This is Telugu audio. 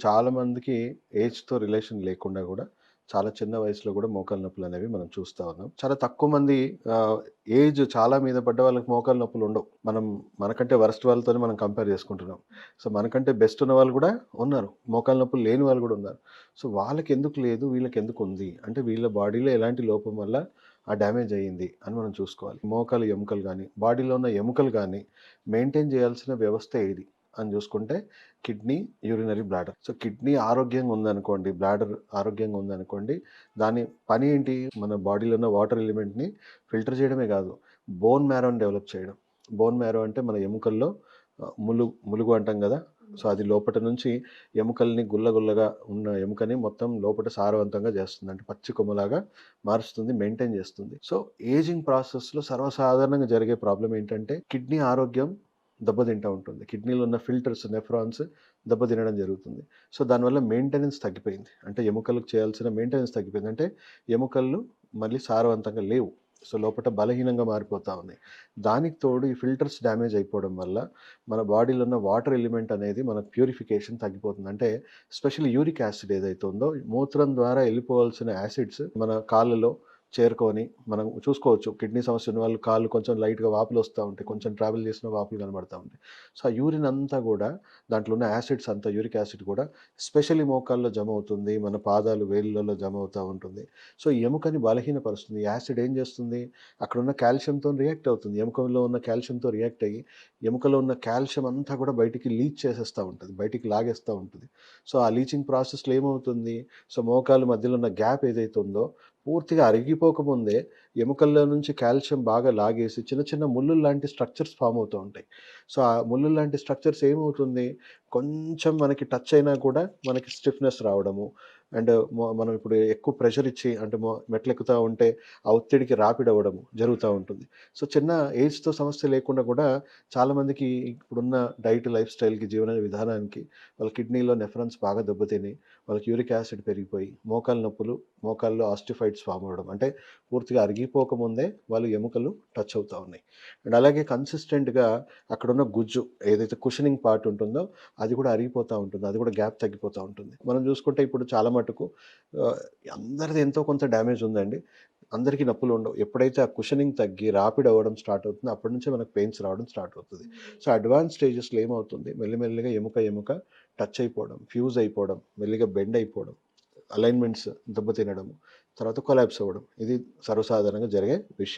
చాలా మందికి ఏజ్‌తో రిలేషన్ లేకుండా గూడా, చాలా చిన్న వయసులో గూడా మోకాలు నొప్పులనేవి మనం చూస్తా ఉన్నాం. చాలా తక్కువ మంది ఆహ్, ఏజ్ చాలా మీద పడ్డ వాళ్ళకి మోకాలు నొప్పులుండవు. మనకంటే వరస్ట్ వాళ్ళతోనే మనం కంపేర్ చేసుకుంటున్నాం. సో, మనకంటే బెస్ట్ ఉన్న వాళ్ళు గూడా ఉన్నారు. మోకాలు నొప్పులు లేని వాళ్ళు గూడా ఉన్నారు. సో, వాళ్ళకెందుకు లేదు, వీళ్ళకెందుకుంది? అంటే వీళ్ళ బాడీలో ఎలాంటి లోపం వల్ల ఆ డ్యామేజ్ అయ్యింది అని మనం చూసుకోవాలి. మోకాలు ఎముకలు గాని, బాడీలో ఉన్న ఎముకలు గాని మెయింటైన్ చేయాల్సిన వ్యవస్థ ఏది అని చూసుకుంటే kidney, urinary bladder. So, kidney ఆరోగ్యంగా ఉందనుకోండి, బ్లాడర్ ఆరోగ్యంగా ఉందనుకోండి, దాని పని ఏంటి? మన బాడీలో ఉన్న వాటర్ ఎలిమెంట్‌ని ఫిల్టర్ చేయడమే కాదు, బోన్ మ్యారోని డెవలప్ చేయడం. బోన్ మ్యారో అంటే మన ఎముకల్లో ములుగు అంటాం గదా! సో, అది లోపట నుంచి ఎముకల్ని గుల్లగా ఉన్న ఎముకని మొత్తం లోపట సారవంతంగా చేస్తుంది. అంటే పచ్చి కొమ్మలాగా మారుస్తుంది, మెయింటైన్ చేస్తుంది. సో, ఏజింగ్ ప్రాసెస్‌లో సర్వసాధారణంగా జరిగే ప్రాబ్లమ్ ఏంటంటే కిడ్నీ ఆరోగ్యం దెబ్బతింటా ఉంటుంది. కిడ్నీలో ఉన్న ఫిల్టర్స్, నెఫ్రాన్స్ దెబ్బతినడం జరుగుతుంది. సో, దానివల్ల మెయింటెనెన్స్ తగ్గిపోయింది. అంటే ఎముకలకు చేయాల్సిన మెయింటెనెన్స్ తగ్గిపోయింది. అంటే ఎముకలు మళ్ళీ సారవంతంగా లేవు. సో, లోపట బలహీనంగా మారిపోతా ఉన్నాయి. దానికి తోడు ఈ ఫిల్టర్స్ డ్యామేజ్ అయిపోవడం వల్ల మన బాడీలో ఉన్న వాటర్ ఎలిమెంట్ అనేది మన ప్యూరిఫికేషన్ తగ్గిపోతుంది. అంటే స్పెషల్లీ యూరిక్ యాసిడ్ ఏదైతే ఉందో మూత్రం ద్వారా వెళ్ళిపోవాల్సిన యాసిడ్స్ మన కాళ్ళలో చేరుకొని మనం చూసుకోవచ్చు. కిడ్నీ సమస్య ఉన్న వాళ్ళు కాళ్ళు కొంచెం లైట్‌గా వాపులొస్తా ఉంటాయి. కొంచెం ట్రావెల్ చేసిన వాపులు కనబడతా ఉంటాయి. సో, ఆ యూరిన్ అంతా గూడా దాంట్లో ఉన్న యాసిడ్స్ అంతా యూరిక్ యాసిడ్ కూడా ఎస్పెషల్లీ మోకాల్లో జమ అవుతుంది. మన పాదాలు, వేళ్ళలో జమ అవుతా ఉంటుంది. సో, ఈ ఎముకని బలహీనపరుస్తుంది. యాసిడ్ ఏం చేస్తుంది? అక్కడున్న కాల్షియంతోని రియాక్ట్ అవుతుంది. ఎముకలో ఉన్న కాల్షియంతో రియాక్ట్ అయ్యి, ఎముకలో ఉన్న కాల్షియం అంతా కూడా బయటికి లీచ్ చేసేస్తా ఉంటది. బయటికి లాగేస్తా ఉంటది. సో, ఆ లీచింగ్ ప్రాసెస్‌లో ఏమవుతుంది? సో, మోకాలు మధ్యలో ఉన్న గ్యాప్ ఏదైతే ఉందో పూర్తిగా అరిగిపోకముందే ఎముకల్లో నుంచి కాల్షియం బాగా లాగేసి చిన్న చిన్న ముల్లుల్లాంటి స్ట్రక్చర్స్ ఫార్మ్ అవుతూ ఉంటాయి. సో, ఆ ముల్లుల్లాంటి స్ట్రక్చర్స్ ఏమవుతుంది? కొంచెం మనకి టచ్ అయినా కూడా మనకి స్టిఫ్‌నెస్ రావడము. అండ్ మనం ఇప్పుడు ఎక్కువ ప్రెషర్ ఇచ్చి అంటే మెట్లెక్కుతా ఉంటే ఆ ఒత్తిడికి రాపిడి అవ్వడము జరుగుతా ఉంటుంది. సో, చిన్న ఏజ్‌తో సమస్య లేకుండా కూడా చాలామందికి ఇప్పుడున్న డైట్, లైఫ్ స్టైల్‌కి, జీవన విధానానికి వాళ్ళ కిడ్నీలో నెఫ్రాన్స్ బాగా దెబ్బతిని వాళ్ళకి యూరిక్ యాసిడ్ పెరిగిపోయి మోకాలు నొప్పులు, మోకాల్లో ఆస్టిఫైడ్స్ ఫార్మ్ అవ్వడం. అంటే పూర్తిగా అరిగిపోకముందే వాళ్ళు ఎముకలు టచ్ అవుతా ఉన్నాయి. అండ్ అలాగే కన్సిస్టెంట్‌గా అక్కడున్న గుజ్జు ఏదైతే కుషనింగ్ పార్ట్ ఉంటుందో అది కూడా అరిగిపోతా ఉంటుంది. అది కూడా గ్యాప్ తగ్గిపోతా ఉంటుంది. మనం చూసుకుంటే ఇప్పుడు చాలా మటుకు ఆహ్, అందరిది ఎంతో కొంత డ్యామేజ్ ఉందండి. అందరికీ నొప్పులుండవు. ఎప్పుడైతే ఆ కుషనింగ్ తగ్గి రాపిడ్ అవ్వడం స్టార్ట్ అవుతుందో అప్పటి నుంచే మనకు పెయిన్స్ రావడం స్టార్ట్ అవుతది. సో, అడ్వాన్స్ స్టేజెస్‌లో ఏమవుతుంది? మెల్లిమెల్లిగా ఎముక టచ్ అయిపోవడం, ఫ్యూజ్ అయిపోవడం, మెల్లిగా బెండ్ అయిపోవడం, అలైన్‌మెంట్స్ దెబ్బతినడం, తర్వాత కొలాప్స్ అవ్వడం. ఇది సర్వసాధారణంగా జరిగే విషయం.